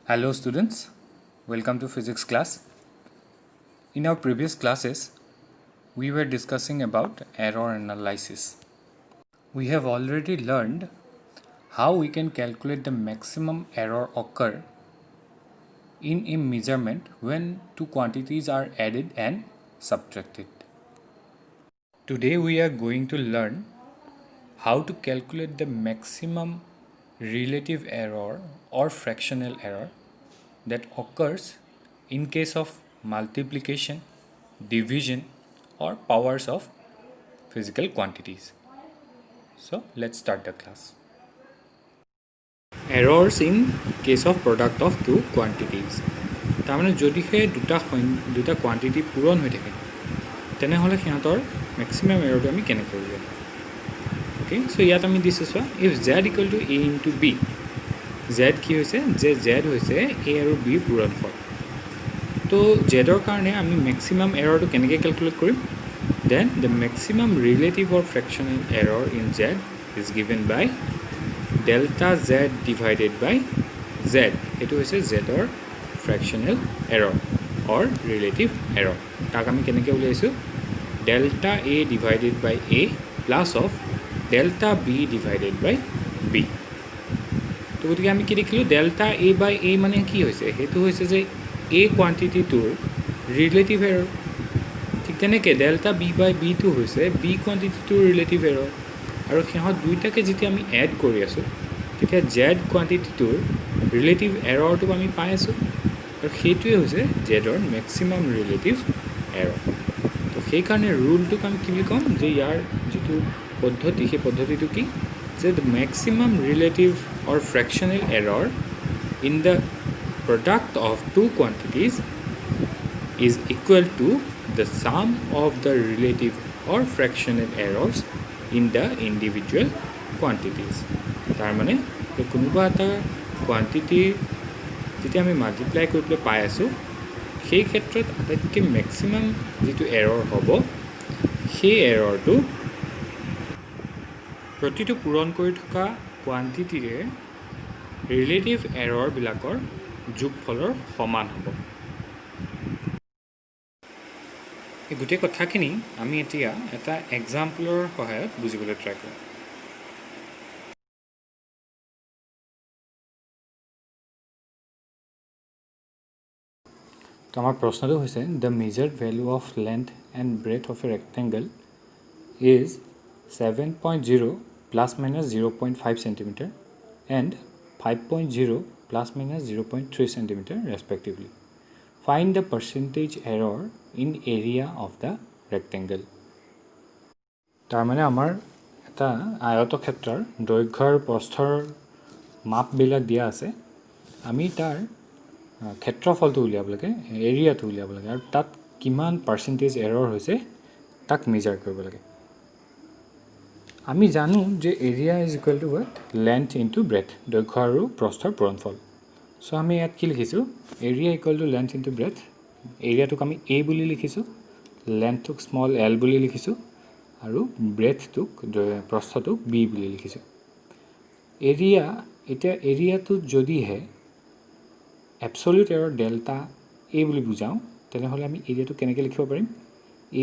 Hello students, welcome to physics class. In our previous classes, we were discussing about error analysis. We have already learned how we can calculate the maximum error occur in a measurement when two quantities are added and subtracted. Today we are going to learn how to calculate the maximum relative error or fractional error that occurs in case of multiplication, division, or powers of physical quantities. So let's start the class. Errors in case of product of two quantities. তাৰমানে যদিহে দুটা quantity পূৰণ হৈ থাকে তেনেহ'লে সিহঁতৰ maximum এৰৰটো আমি কেনেকৈ উলিয়াম অ'কে চ' ইয়াত আমি দিছোঁ চোৱা if z equal to a into b z কি হৈছে যে জেড হৈছে এ আৰু বিৰ পূৰণফল তো জেডৰ কাৰণে আমি মেক্সিমাম এৰৰটো কেনেকৈ কেলকুলেট কৰিম then the maximum relative or fractional error in Z is given by delta Z divided by Z এইটো হৈছে জেডৰ fractional error or relative error তাক আমি কেনেকৈ উলিয়াইছোঁ delta a divided by a plus of delta b divided by b তো গতিকে আমি কি দেখিলোঁ delta a by a মানে কি হৈছে সেইটো হৈছে যে a কোৱান্টিটিটোৰ ৰিলেটিভ এৰৰ ঠিক তেনেকৈ delta b by b টো হৈছে b কোৱান্টিটিটোৰ ৰিলেটিভ এৰৰ আৰু সিহঁত দুইটাকে যেতিয়া আমি এড কৰি আছোঁ তেতিয়া z কোৱান্টিটিটোৰ ৰিলেটিভ এৰৰটো আমি পাই আছোঁ আৰু সেইটোৱে হৈছে জেডৰ মেক্সিমাম ৰিলেটিভ এৰৰ তো সেইকাৰণে ৰুলটোক আমি কি বুলি ক'ম যে ইয়াৰ যিটো পদ্ধতি সেই পদ্ধতিটো কি যে the maximum relative or fractional error in the product of two quantities is equal to the sum of the relative or fractional errors in the individual quantities তাৰমানে কোনোবা এটা কোৱান্টিটিৰ যেতিয়া আমি মাল্টিপ্লাই কৰি পেলাই পাই আছোঁ সেই ক্ষেত্ৰত আটাইতকৈ মেক্সিমাম যিটো এৰৰ হ'ব সেই এৰৰটো প্ৰতিটো পূৰণ কৰি থকা কোৱান্টিটিৰে ৰিলেটিভ এৰৰবিলাকৰ যোগফলৰ সমান হ'ব এই গোটেই কথাখিনি আমি এতিয়া এটা এক্সাম্পলৰ সহায়ত বুজিবলৈ ট্ৰাই কৰিম তো আমাৰ প্ৰশ্নটো হৈছে the measured value of length and breath of A rectangle is 7.0 plus minus 0.5 centimetre and 5.0 plus minus 0.3 centimetre respectively find the percentage error in area of the rectangle তাৰমানে আমাৰ এটা আয়তক্ষেত্ৰৰ দৈৰ্ঘ্য আৰু প্ৰস্থৰ মাপবিলাক দিয়া আছে আমি তাৰ ক্ষেত্ৰফলটো উলিয়াব লাগে এৰিয়াটো উলিয়াব লাগে আৰু তাত কিমান পাৰ্চেণ্টেজ এৰৰ হৈছে তাক মেজাৰ কৰিব লাগে আমি জানো যে area is equal to what length into breadth দৈৰ্ঘ্য আৰু প্ৰস্থৰ পূৰণফল চ' আমি ইয়াত কি লিখিছোঁ area equal to length into breadth এৰিয়াটোক আমি এ বুলি লিখিছোঁ লেন্থটোক স্মল এল বুলি লিখিছোঁ আৰু ব্ৰেথটোক প্ৰস্থটোক বি বুলি লিখিছোঁ এৰিয়া এতিয়া এৰিয়াটোত যদিহে এবছলিউট এৰৰ ডেল্টা এ বুলি বুজাওঁ তেনেহ'লে আমি এৰিয়াটো কেনেকৈ লিখিব পাৰিম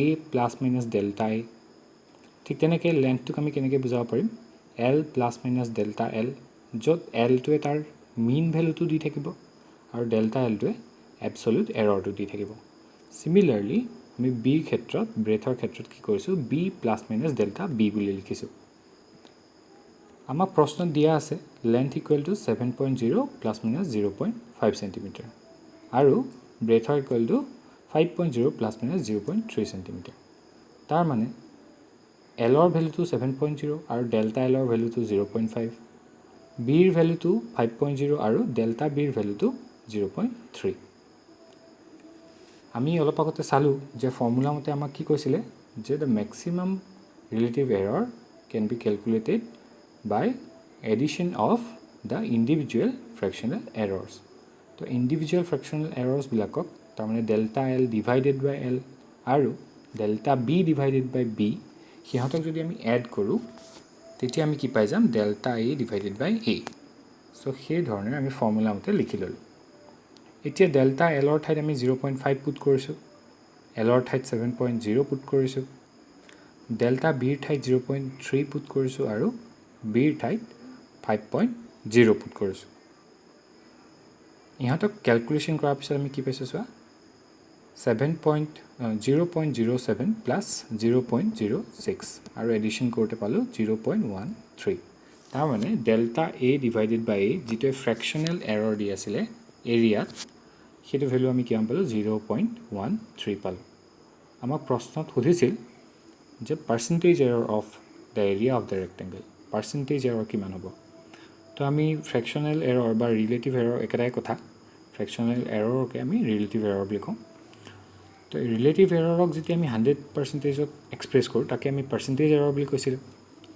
এ প্লাছ মাইনাছ ডেল্টা এ ঠিক তেনেকৈ লেন্থটোক আমি কেনেকৈ বুজাব পাৰিম L plus minus delta L য'ত এলটোৱে তাৰ মিন ভেলুটো দি থাকিব আৰু ডেল্টা এলটোৱে এবছলিউট এৰৰটো দি থাকিব চিমিলাৰলি আমি বিৰ ক্ষেত্ৰত ব্ৰেথৰ ক্ষেত্ৰত কি কৰিছোঁ B plus minus delta B বুলি লিখিছোঁ আমাক প্ৰশ্নত দিয়া আছে length equal to 7.0 plus minus 0.5 centimetre আৰু ব্ৰেথৰ equal to 5.0 plus minus 0.3 centimetre তাৰমানে এলৰ ভেলুটো 7.0 আৰু ডেল্টা এলৰ ভেলুটো 0.5 বিৰ ভেলুটো 5.0 আৰু ডেল্টা বিৰ ভেলুটো 0.3 আমি অলপ আগতে চালোঁ যে ফৰ্মুলা মতে আমাক কি কৈছিলে যে the maximum relative error can be calculated by addition of the individual fractional errors তো individual fractional errors বিলাকক তাৰমানে delta l divided by l আৰু delta b divided by b সিহঁতক যদি আমি এড কৰোঁ তেতিয়া আমি কি পাই যাম delta a divided by a so সেই ধৰণে আমি ফৰ্মুলা মতে লিখি ল'লোঁ এতিয়া ডেল্টা এলৰ ঠাইত আমি 0.5 পুট কৰিছোঁ, এলৰ ঠাইত 7.0 পুট কৰিছোঁ, ডেল্টা বিৰ ঠাইত 0.3 পুট কৰিছোঁ আৰু বিৰ ঠাইত 5.0 পুট কৰিছোঁ। ইহঁতক কেলকুলেশ্যন কৰাৰ পিছত আমি কি পাইছোঁ চোৱা, 0.07 প্লাছ 0.06 আৰু এডিশ্যন কৰোঁতে পালোঁ 0.13। তাৰমানে ডেল্টা এ ডিভাইডেড বাই এ যিটোৱে ফ্ৰেকশ্যনেল এৰৰ দি আছিলে এৰিয়াত, সেইটো ভেলু আমি কিমান পালোঁ, 0.13 পালোঁ। আমাক প্ৰশ্নত সুধিছিল যে percentage error of the area of the rectangle, percentage error কিমান হ'ব। তো আমি ফ্ৰেকশ্যনেল এৰৰ বা ৰিলেটিভ এৰৰ একেটাই কথা, ফ্ৰেকশ্যনেল এৰৰকে আমি ৰিলেটিভ এৰৰ বুলি কওঁ। তো ৰিলেটিভ এৰৰক যেতিয়া আমি 100%ত এক্সপ্ৰেছ কৰোঁ তাকে আমি পাৰ্চেণ্টেজ এৰৰ বুলি কৈছিলোঁ।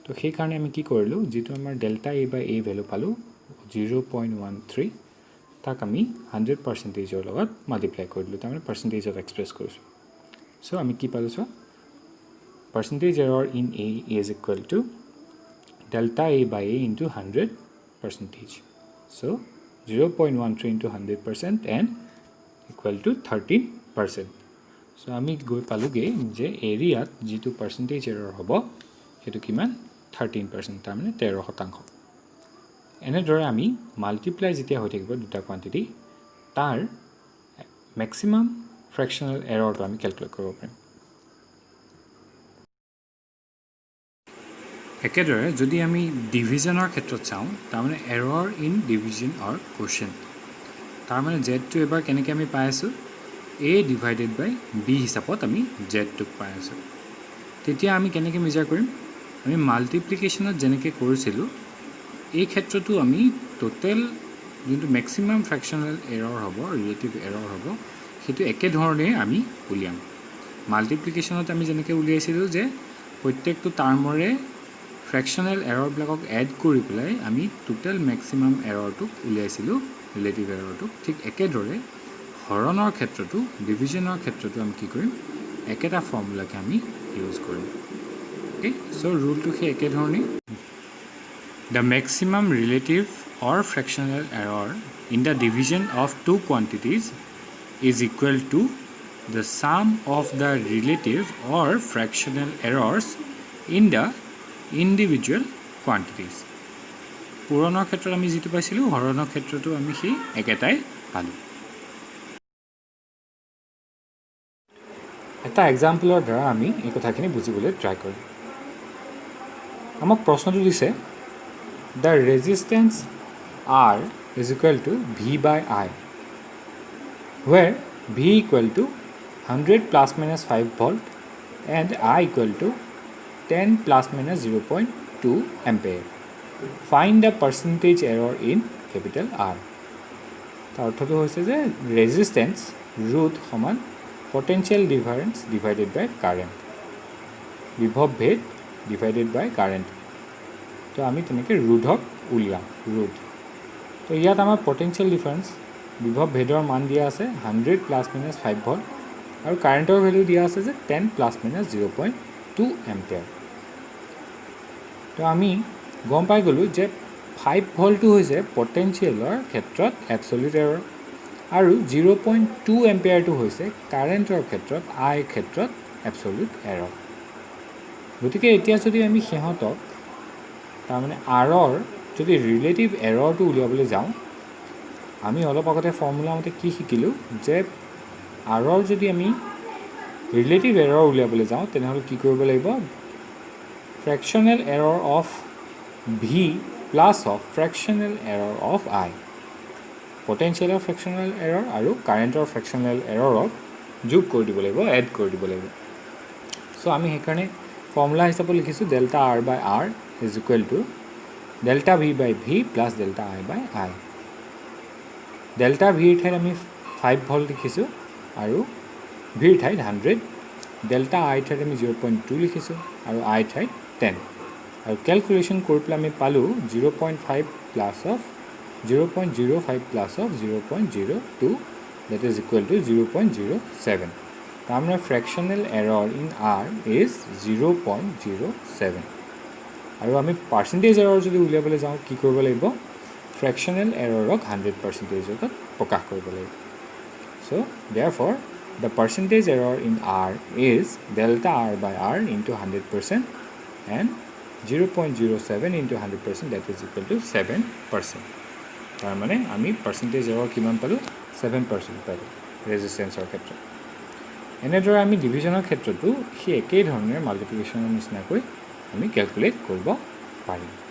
তো সেইকাৰণে আমি কি কৰিলোঁ, যিটো আমাৰ delta a by A value পালোঁ 0.13, তাক আমি 100%ৰ লগত মাল্টিপ্লাই কৰি দিলোঁ, তাৰমানে পাৰ্চেণ্টেজত এক্সপ্ৰেছ কৰিছোঁ। চ' আমি কি পালোঁ চোৱা, percentage error in a is equal to delta a by a into 100%। So' 0.13 into 100% and equal to 13%। So' আমি গৈ পালোঁগৈ যে এৰিয়াত যিটো পাৰ্চেণ্টেজ এৰৰ হ'ব সেইটো কিমান, 13%, তাৰমানে 13%। এনেদৰে আমি মাল্টিপ্লাই যেতিয়া হৈ থাকিব দুটা কোৱান্টিটি, তাৰ মেক্সিমাম ফ্ৰেকশ্যনেল এৰৰটো আমি কেলকুলেট কৰিব পাৰিম। একেদৰে যদি আমি ডিভিজনৰ ক্ষেত্ৰত চাওঁ, তাৰমানে এৰৰ ইন ডিভিজন অৰ কোৱেশ্যন, তাৰমানে জেডটো এবাৰ কেনেকৈ আমি পাই আছোঁ, এ ডিভাইডেড বাই বি হিচাপত আমি জেডটোক পাই আছোঁ। তেতিয়া আমি কেনেকৈ মেজাৰ কৰিম, আমি মাল্টিপ্লিকেশ্যনত যেনেকৈ কৰিছিলোঁ এই ক্ষেত্ৰতো আমি টোটেল যোনটো মেক্সিমাম ফ্ৰেকশ্যনেল এৰৰ হ'ব, ৰিলেটিভ এৰৰ হ'ব, সেইটো একেধৰণেই আমি উলিয়াম। মাল্টিপ্লিকেশ্যনত আমি যেনেকৈ উলিয়াইছিলোঁ যে প্ৰত্যেকটো টাৰ্মৰে ফ্ৰেকশ্যনেল এৰৰবিলাকক এড কৰি পেলাই আমি টোটেল মেক্সিমাম এৰৰটোক উলিয়াইছিলোঁ, ৰিলেটিভ এৰৰটোক। ঠিক একেদৰে হৰণৰ ক্ষেত্ৰতো, ডিভিজনৰ ক্ষেত্ৰতো আমি কি কৰিম, একেটা ফৰ্মুলাকে আমি ইউজ কৰিম। অ'কে, চ' ৰুলটো সেই একেধৰণেই। The maximum relative or fractional error in the division of two quantities is equal to the sum of the relative or fractional errors in the individual quantities. পূৰণৰ ক্ষেত্ৰত আমি যিটো পাইছিলোঁ, হৰণৰ ক্ষেত্ৰতো আমি সেই একেটাই পালোঁ। এটা এক্সাম্পলৰ দ্বাৰা আমি এই কথাখিনি বুজিবলৈ ট্ৰাই কৰিম। আমাক প্ৰশ্নটো দিছে, the resistance R is equal to V by I, where V equal to 100 plus minus 5 volt and I equal to 10 plus minus 0.2 ampere. Find the percentage error in capital R. তাৰ অৰ্থটো হৈছে যে resistance ৰোধ সমান potential difference divided বাই current, বিভৱ ভেদ divided বাই current. তো আমি তেনেকৈ ৰোধক উলিয়াম, ৰোধ। তো ইয়াত আমাৰ পটেঞ্চিয়েল ডিফাৰেঞ্চ বিভৱ ভেদৰ মান দিয়া আছে 100 প্লাছ মাইনাছ 5 ভল্ট আৰু কাৰেণ্টৰ ভেলু দিয়া আছে যে 10 প্লাছ মাইনাছ 0.2 এম্পিয়াৰ। তো আমি গম পাই গ'লোঁ যে 5 ভল্টটো হৈছে পটেঞ্চিয়েলৰ ক্ষেত্ৰত এবছলিউট এৰৰ আৰু 0.2 এম্পিয়াৰটো হৈছে কাৰেণ্টৰ ক্ষেত্ৰত আইৰ ক্ষেত্ৰত এবছলিউট এৰৰ। গতিকে এতিয়া যদি আমি সিহঁতক তাৰমানে আৰৰ যদি ৰিলেটিভ এৰৰটো উলিয়াবলৈ যাওঁ, আমি অলপ আগতে ফৰ্মুলা মতে কি শিকিলোঁ যে আৰৰ যদি আমি ৰিলেটিভ এৰৰ উলিয়াবলৈ যাওঁ তেনেহ'লে কি কৰিব লাগিব, fractional error of V plus of fractional error of I, পটেঞ্চিয়েলৰ ফ্ৰেকশ্যনেল এৰৰ আৰু কাৰেণ্টৰ ফ্ৰেকশ্যনেল এৰৰক যোগ কৰি দিব লাগিব, এড কৰি দিব লাগিব। চ' আমি সেইকাৰণে ফৰ্মুলা হিচাপত লিখিছোঁ delta r by r is equal to delta v by v plus delta I by I. Delta ভিৰ ঠাইত আমি 5 ভল্ট লিখিছোঁ আৰু ভিৰ ঠাইত 100, ডেল্টা আই ঠাইত আমি 0.2 লিখিছোঁ আৰু আই ঠাইত 10, আৰু কেলকুলেশ্যন কৰি পেলাই আমি পালোঁ 0.5 plus of 0.05 plus of 0.02, that is equal to 0.07. তাৰমানে ফ্ৰেকশ্যনেল এৰৰ ইন আৰ ইজ 0.07। আৰু আমি পাৰ্চেণ্টেজ এৰৰ যদি উলিয়াবলৈ যাওঁ কি কৰিব লাগিব, ফ্ৰেকশ্যনেল এৰৰক 100%ত প্ৰকাশ কৰিব লাগিব। So therefore the percentage error in R is delta R by R into 100% and 0.07 into 100%, that is equal to 7%. তাৰ মানে আমি পাৰ্চেণ্টেজ এৰৰ কিমান পালোঁ 7% পালোঁ ৰেজিষ্টেঞ্চৰ ক্ষেত্ৰত এনেদৰে আমি ডিভিজনৰ ক্ষেত্ৰতো সেই একেই ধৰণে মাল্টিপ্লিকেশ্যনৰ নিচিনাকৈ আমি কেলকুলেট কৰিব পাৰিম